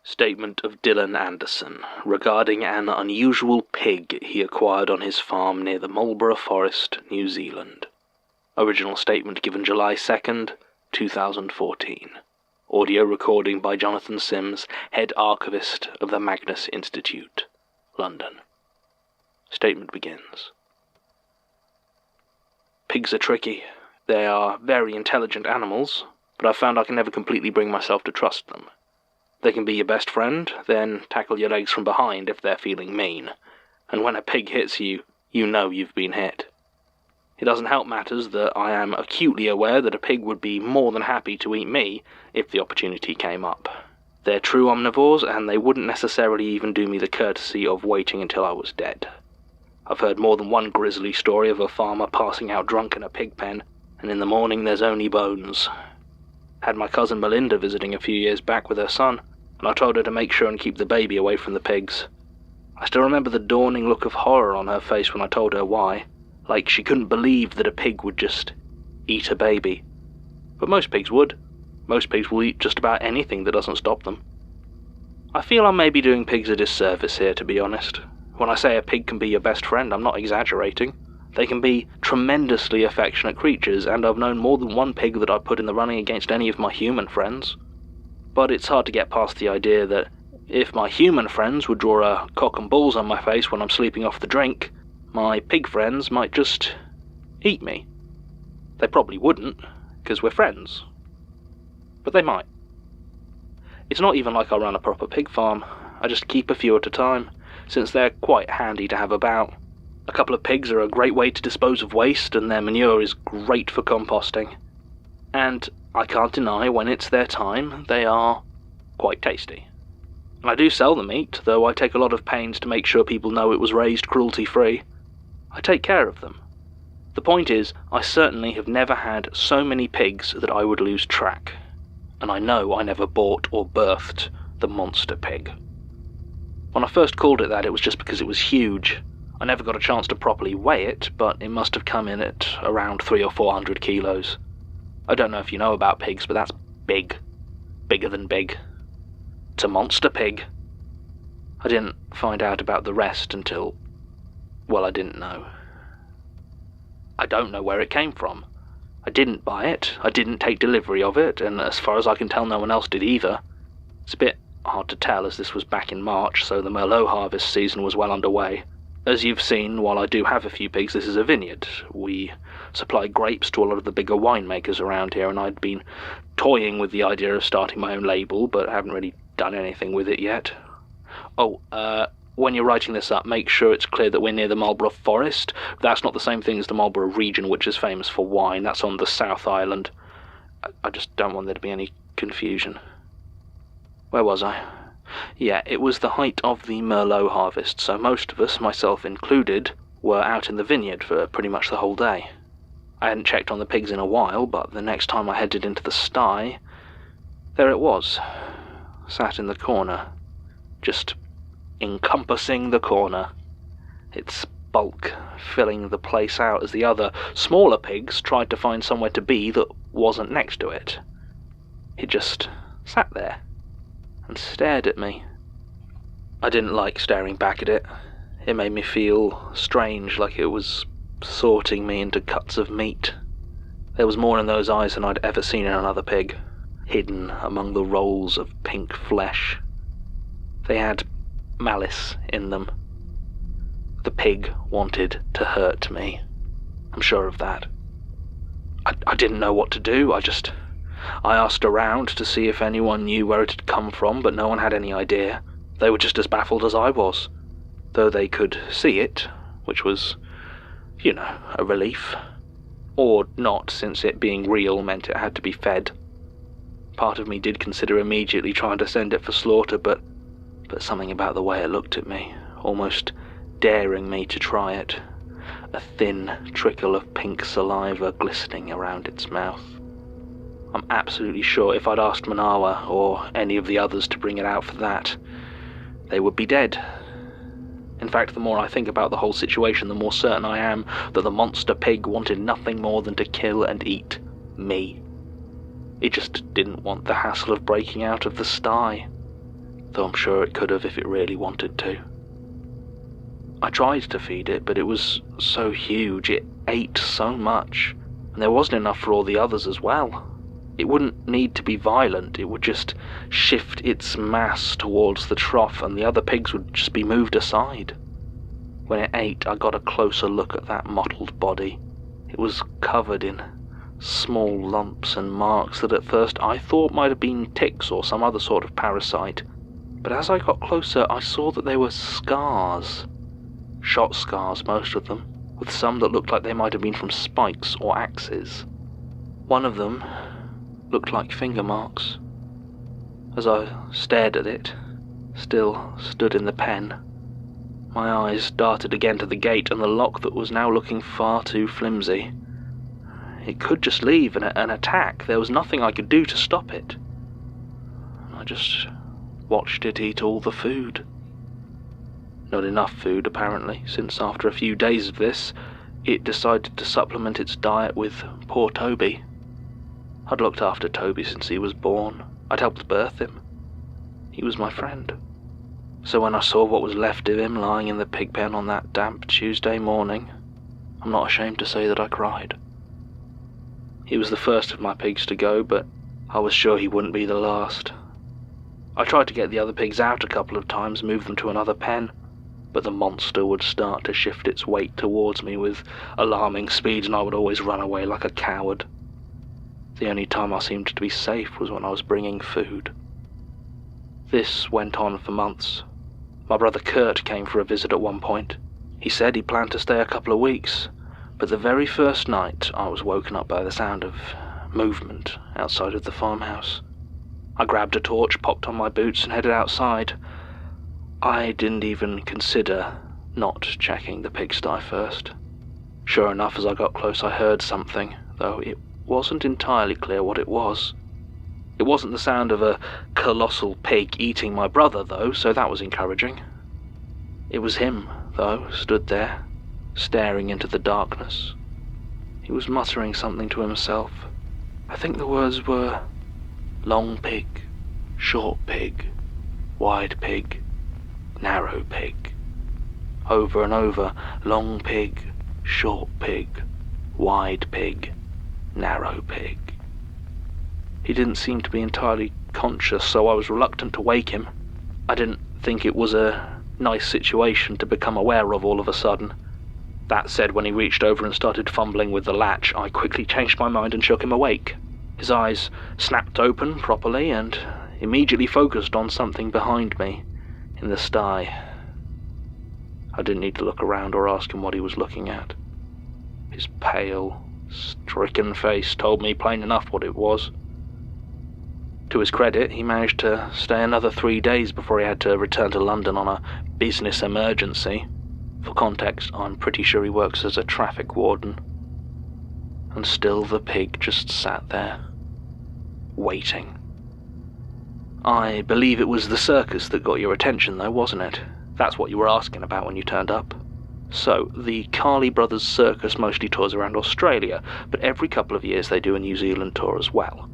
Statement of Dylan Anderson regarding an unusual pig he acquired on his farm near the Marlborough Forest, New Zealand. Original statement given July 2nd, 2014. Audio recording by Jonathan Sims, Head Archivist of the Magnus Institute, London. Statement begins. Pigs are tricky. They are very intelligent animals, but I've found I can never completely bring myself to trust them. They can be your best friend, then tackle your legs from behind if they're feeling mean. And when a pig hits you, you know you've been hit. It doesn't help matters that I am acutely aware that a pig would be more than happy to eat me if the opportunity came up. They're true omnivores, and they wouldn't necessarily even do me the courtesy of waiting until I was dead. I've heard more than one grisly story of a farmer passing out drunk in a pig pen, and in the morning there's only bones. Had my cousin Melinda visiting a few years back with her son, and I told her to make sure and keep the baby away from the pigs. I still remember the dawning look of horror on her face when I told her why, like she couldn't believe that a pig would just eat a baby. But most pigs would. Most pigs will eat just about anything that doesn't stop them. I feel I may be doing pigs a disservice here, to be honest. When I say a pig can be your best friend, I'm not exaggerating. They can be tremendously affectionate creatures, and I've known more than one pig that I've put in the running against any of my human friends. But it's hard to get past the idea that if my human friends would draw a cock and balls on my face when I'm sleeping off the drink, my pig friends might just eat me. They probably wouldn't, because we're friends. But they might. It's not even like I run a proper pig farm. I just keep a few at a time, since they're quite handy to have about. A couple of pigs are a great way to dispose of waste, and their manure is great for composting. And I can't deny when it's their time, they are quite tasty. And I do sell the meat, though I take a lot of pains to make sure people know it was raised cruelty-free. I take care of them. The point is, I certainly have never had so many pigs that I would lose track. And I know I never bought or birthed the monster pig. When I first called it that, it was just because it was huge. I never got a chance to properly weigh it, but it must have come in at around 300 or 400 kilos. I don't know if you know about pigs, but that's big. Bigger than big. It's a monster pig. I didn't find out about the rest until, well, I didn't know. I don't know where it came from. I didn't buy it, I didn't take delivery of it, and as far as I can tell, no one else did either. It's a bit hard to tell as this was back in March, so the Merlot harvest season was well underway. As you've seen, while I do have a few pigs, this is a vineyard. We supply grapes to a lot of the bigger winemakers around here, and I'd been toying with the idea of starting my own label, but haven't really done anything with it yet. When you're writing this up, make sure it's clear that we're near the Marlborough Forest. That's not the same thing as the Marlborough region, which is famous for wine. That's on the South Island. I just don't want there to be any confusion. Where was I? Yeah, it was the height of the Merlot harvest, so most of us, myself included, were out in the vineyard for pretty much the whole day. I hadn't checked on the pigs in a while, but the next time I headed into the sty, there it was, sat in the corner, just encompassing the corner, its bulk filling the place out as the other, smaller pigs tried to find somewhere to be that wasn't next to it. It just sat there and stared at me. I didn't like staring back at it. It made me feel strange, like it was sorting me into cuts of meat. There was more in those eyes than I'd ever seen in another pig, hidden among the rolls of pink flesh. They had malice in them. The pig wanted to hurt me. I'm sure of that. I didn't know what to do. I asked around to see if anyone knew where it had come from, but no one had any idea. They were just as baffled as I was, though they could see it, which was, a relief. Or not, since it being real meant it had to be fed. Part of me did consider immediately trying to send it for slaughter, but something about the way it looked at me, almost daring me to try it, a thin trickle of pink saliva glistening around its mouth. I'm absolutely sure if I'd asked Manawa or any of the others to bring it out for that, they would be dead. In fact, the more I think about the whole situation, the more certain I am that the monster pig wanted nothing more than to kill and eat me. It just didn't want the hassle of breaking out of the sty. though I'm sure it could have if it really wanted to. I tried to feed it, but it was so huge, it ate so much, and there wasn't enough for all the others as well. It wouldn't need to be violent, it would just shift its mass towards the trough and the other pigs would just be moved aside. When it ate, I got a closer look at that mottled body. It was covered in small lumps and marks that at first I thought might have been ticks or some other sort of parasite, but as I got closer I saw that they were scars. Shot scars, most of them, with some that looked like they might have been from spikes or axes. One of them looked like finger marks. As I stared at it, still stood in the pen, my eyes darted again to the gate and the lock that was now looking far too flimsy. It could just leave and attack. There was nothing I could do to stop it. I just watched it eat all the food. Not enough food, apparently, since after a few days of this, it decided to supplement its diet with poor Toby. I'd looked after Toby since he was born. I'd helped birth him. He was my friend. So when I saw what was left of him lying in the pig pen on that damp Tuesday morning, I'm not ashamed to say that I cried. He was the first of my pigs to go, but I was sure he wouldn't be the last. I tried to get the other pigs out a couple of times, move them to another pen, but the monster would start to shift its weight towards me with alarming speed and I would always run away like a coward. The only time I seemed to be safe was when I was bringing food. This went on for months. My brother Kurt came for a visit at one point. He said he planned to stay a couple of weeks, but the very first night I was woken up by the sound of movement outside of the farmhouse. I grabbed a torch, popped on my boots and headed outside. I didn't even consider not checking the pigsty first. Sure enough, as I got close I heard something, though it wasn't entirely clear what it was. It wasn't the sound of a colossal pig eating my brother, though, so that was encouraging. It was him, though, stood there, staring into the darkness. He was muttering something to himself. I think the words were long pig, short pig, wide pig, narrow pig. Over and over, long pig, short pig, wide pig, narrow pig. He didn't seem to be entirely conscious, so I was reluctant to wake him. I didn't think it was a nice situation to become aware of all of a sudden. That said, when he reached over and started fumbling with the latch, I quickly changed my mind and shook him awake. His eyes snapped open properly and immediately focused on something behind me, in the sty. I didn't need to look around or ask him what he was looking at. His pale, stricken face told me plain enough what it was. To his credit, he managed to stay another 3 days before he had to return to London on a business emergency. For context, I'm pretty sure he works as a traffic warden. And still the pig just sat there, waiting. I believe it was the circus that got your attention though, wasn't it? That's what you were asking about when you turned up. So, the Carley Brothers Circus mostly tours around Australia, but every couple of years they do a New Zealand tour as well.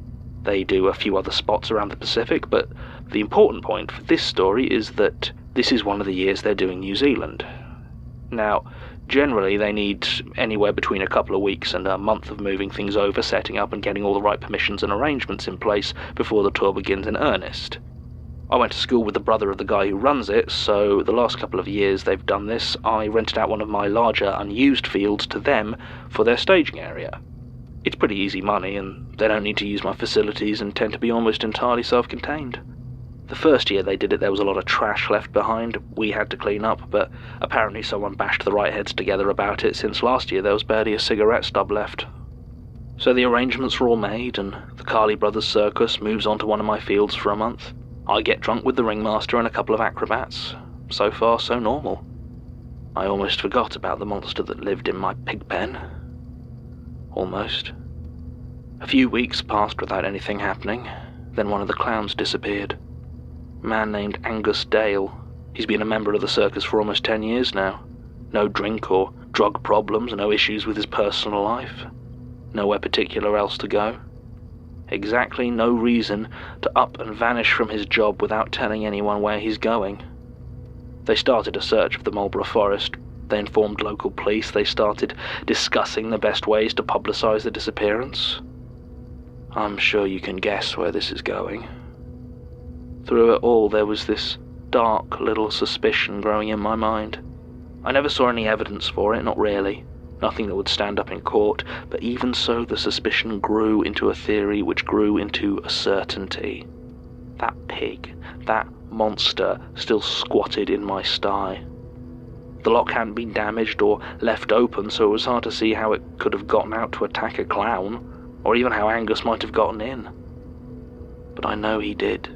They do a few other spots around the Pacific, but the important point for this story is that this is one of the years they're doing New Zealand. Now, generally they need anywhere between a couple of weeks and a month of moving things over, setting up and getting all the right permissions and arrangements in place before the tour begins in earnest. I went to school with the brother of the guy who runs it, so the last couple of years they've done this, I rented out one of my larger unused fields to them for their staging area. It's pretty easy money, and they don't need to use my facilities and tend to be almost entirely self-contained. The first year they did it, there was a lot of trash left behind we had to clean up, but apparently someone bashed the right heads together about it, since last year there was barely a cigarette stub left. So the arrangements were all made, and the Carley Brothers Circus moves on to one of my fields for a month. I get drunk with the ringmaster and a couple of acrobats. So far, so normal. I almost forgot about the monster that lived in my pig pen. Almost. A few weeks passed without anything happening, then one of the clowns disappeared. A man named Angus Dale. He's been a member of the circus for almost 10 years now. No drink or drug problems, no issues with his personal life. Nowhere particular else to go. Exactly no reason to up and vanish from his job without telling anyone where he's going. They started a search of the Marlborough Forest. They informed local police. They started discussing the best ways to publicize the disappearance. I'm sure you can guess where this is going. Through it all, there was this dark little suspicion growing in my mind. I never saw any evidence for it, not really. Nothing that would stand up in court, but even so, the suspicion grew into a theory which grew into a certainty. That pig, that monster, still squatted in my sty. The lock hadn't been damaged or left open, so it was hard to see how it could have gotten out to attack a clown, or even how Angus might have gotten in. But I know he did.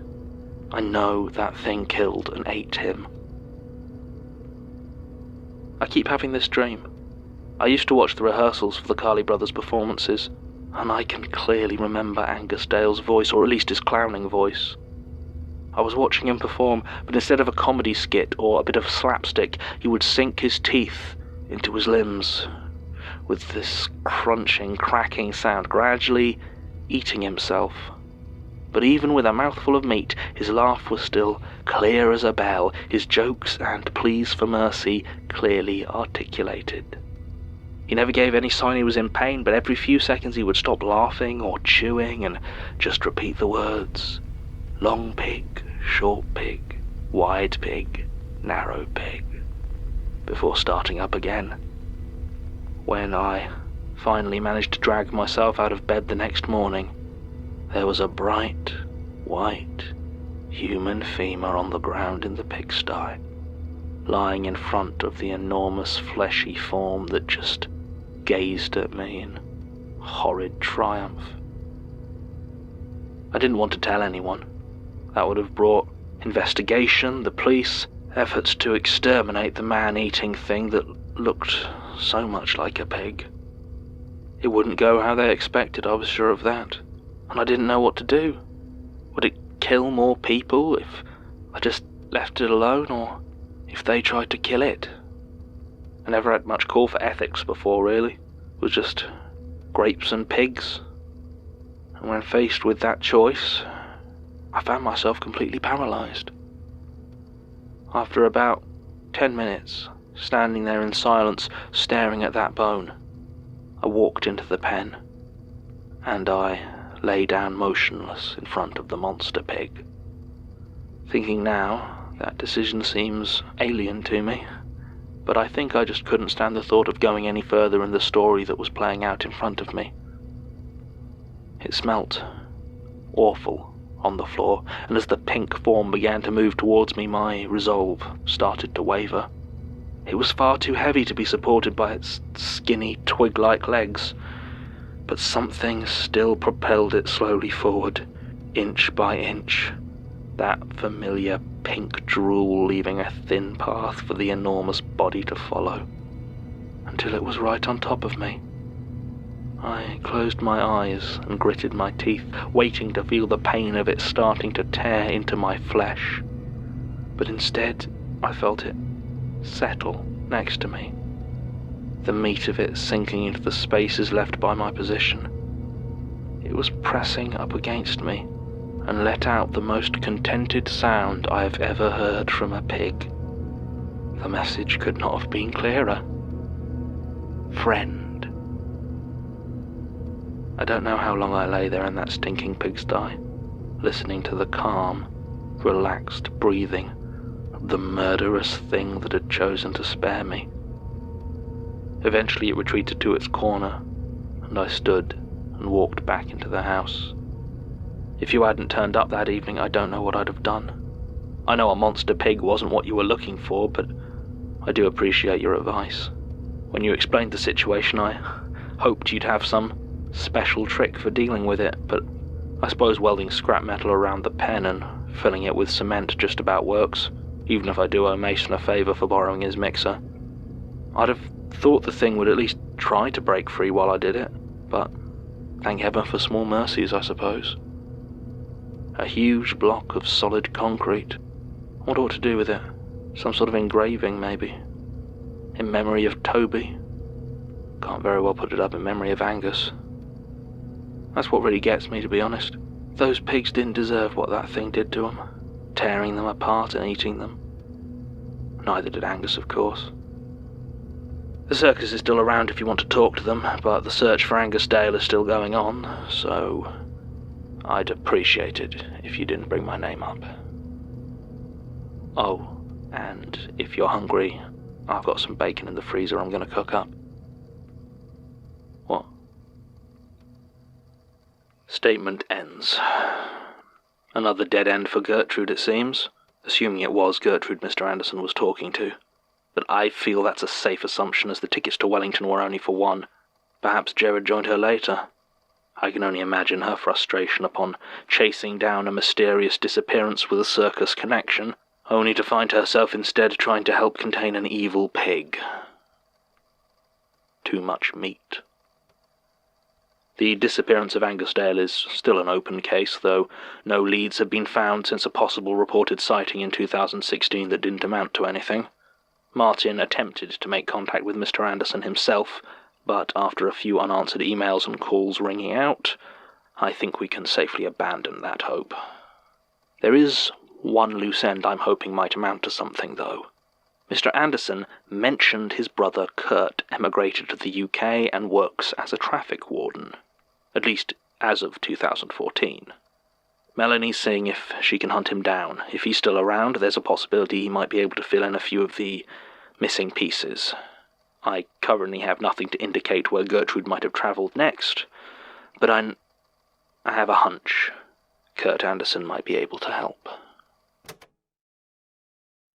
I know that thing killed and ate him. I keep having this dream. I used to watch the rehearsals for the Carley Brothers performances, and I can clearly remember Angus Dale's voice, or at least his clowning voice. I was watching him perform, but instead of a comedy skit or a bit of slapstick, he would sink his teeth into his limbs, with this crunching, cracking sound, gradually eating himself. But even with a mouthful of meat, his laugh was still clear as a bell, his jokes and pleas for mercy clearly articulated. He never gave any sign he was in pain, but every few seconds he would stop laughing or chewing and just repeat the words, long pig, short pig, wide pig, narrow pig, before starting up again. When I finally managed to drag myself out of bed the next morning, there was a bright, white, human femur on the ground in the pigsty, lying in front of the enormous fleshy form that just gazed at me in horrid triumph. I didn't want to tell anyone. That would have brought investigation, the police, efforts to exterminate the man-eating thing that looked so much like a pig. It wouldn't go how they expected, I was sure of that, and I didn't know what to do. Would it kill more people if I just left it alone, or if they tried to kill it? I never had much call for ethics before, really. It was just grapes and pigs. And when faced with that choice, I found myself completely paralyzed. After about 10 minutes, standing there in silence, staring at that bone, I walked into the pen, and I lay down motionless in front of the monster pig. Thinking now, that decision seems alien to me, but I think I just couldn't stand the thought of going any further in the story that was playing out in front of me. It smelt awful on the floor, and as the pink form began to move towards me, my resolve started to waver. It was far too heavy to be supported by its skinny, twig-like legs, but something still propelled it slowly forward, inch by inch, that familiar pink drool leaving a thin path for the enormous body to follow, until it was right on top of me. I closed my eyes and gritted my teeth, waiting to feel the pain of it starting to tear into my flesh. But instead, I felt it settle next to me, the meat of it sinking into the spaces left by my position. It was pressing up against me and let out the most contented sound I have ever heard from a pig. The message could not have been clearer. Friend. I don't know how long I lay there in that stinking pigsty, listening to the calm, relaxed breathing of the murderous thing that had chosen to spare me. Eventually it retreated to its corner, and I stood and walked back into the house. If you hadn't turned up that evening, I don't know what I'd have done. I know a monster pig wasn't what you were looking for, but I do appreciate your advice. When you explained the situation, I hoped you'd have some special trick for dealing with it, but I suppose welding scrap metal around the pen and filling it with cement just about works, even if I do owe Mason a favour for borrowing his mixer. I'd have thought the thing would at least try to break free while I did it, but thank heaven for small mercies, I suppose. A huge block of solid concrete. I wonder what to do with it. Some sort of engraving, maybe. In memory of Toby. Can't very well put it up in memory of Angus. That's what really gets me, to be honest. Those pigs didn't deserve what that thing did to them, tearing them apart and eating them. Neither did Angus, of course. The circus is still around if you want to talk to them, but the search for Angus Dale is still going on, so I'd appreciate it if you didn't bring my name up. Oh, and if you're hungry, I've got some bacon in the freezer I'm going to cook up. What? Statement ends. Another dead end for Gertrude, it seems, assuming it was Gertrude Mr. Anderson was talking to. But I feel that's a safe assumption, as the tickets to Wellington were only for one. Perhaps Gerard joined her later. I can only imagine her frustration upon chasing down a mysterious disappearance with a circus connection, only to find herself instead trying to help contain an evil pig. Too much meat. The disappearance of Angus Dale is still an open case, though no leads have been found since a possible reported sighting in 2016 that didn't amount to anything. Martin attempted to make contact with Mr. Anderson himself, but after a few unanswered emails and calls ringing out, I think we can safely abandon that hope. There is one loose end I'm hoping might amount to something, though. Mr. Anderson mentioned his brother Kurt emigrated to the UK and works as a traffic warden, at least as of 2014. Melanie's seeing if she can hunt him down. If he's still around, there's a possibility he might be able to fill in a few of the missing pieces. I currently have nothing to indicate where Gertrude might have travelled next, but I have a hunch Kurt Anderson might be able to help.